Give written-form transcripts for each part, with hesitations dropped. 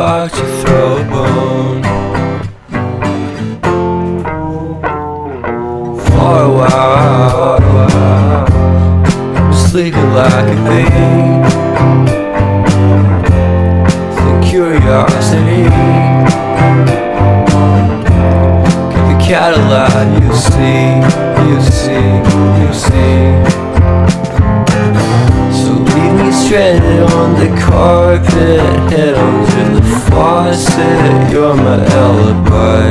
talk to throw a bone. For a while, I'm sleeping like a babe. The curiosity, give the cat a lot. You see, you see, you see. So leave me stranded on the carpet, head under the faucet. You're my alibi.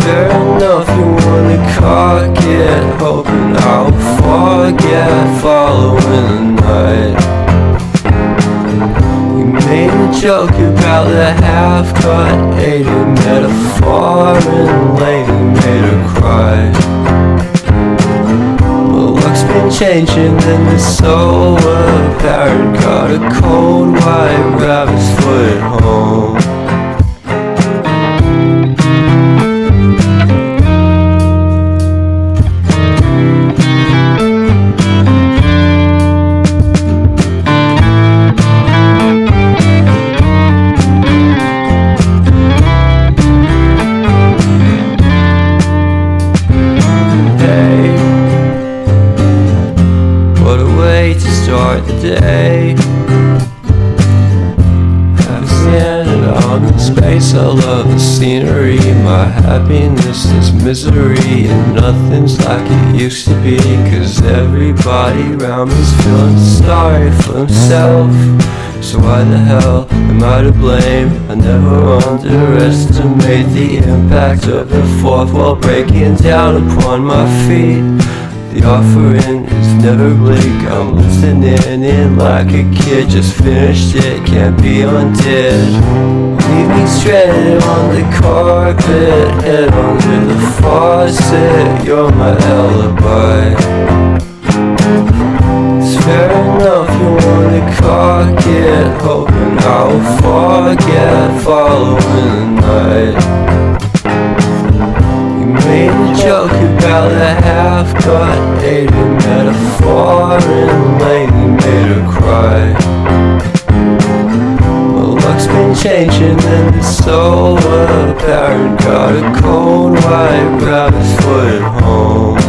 Fair enough, you wanna cock it, hoping I'll forget following the night. You made a joke about the half-cut, ate a metaphor and lady made her cry. Well, luck's been changing and it's so apparent. Got a cold white rabbit's foot at home. To start the day, I'm standing on the space. I love the scenery. My happiness is misery, and nothing's like it used to be. Cause everybody around me's feeling sorry for himself. So why the hell am I to blame? I never underestimate the impact of the fourth wall breaking down upon my feet. The offering is never bleak. I'm listening in like a kid. Just finished it, can't be undid. Leave me stranded on the carpet, head under the faucet. You're my alibi. It's fair enough, you wanna cock it, hoping I'll forget following the night. Made a joke about the half-cut, ate a metaphor and lady made her cry. Well, luck's been changing and it's so apparent. Got a cold white rabbit's foot at home.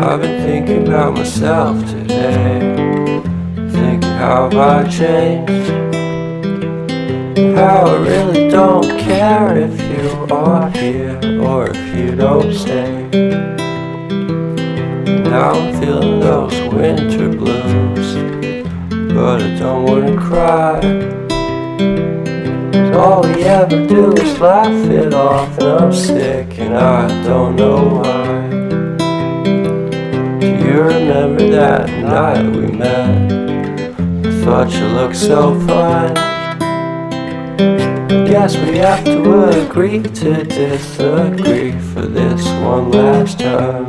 I've been thinking about myself today, thinking how I changed, how I really don't care if you are here or if you don't stay. Now I'm feeling those winter blues, but I don't wanna cry. All we ever do is laugh it off, and I'm sick and I don't know why. Do you remember that night we met? I thought you looked so fine. I guess we have to agree to disagree for this one last time.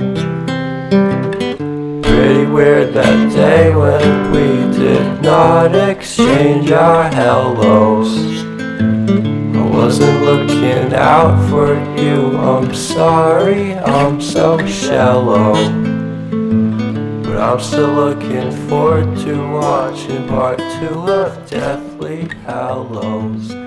Pretty weird that day when we did not exchange our hellos. I wasn't looking out for you, I'm sorry, I'm so shallow. But I'm still looking forward to watching part 2 of Deathly Hallows.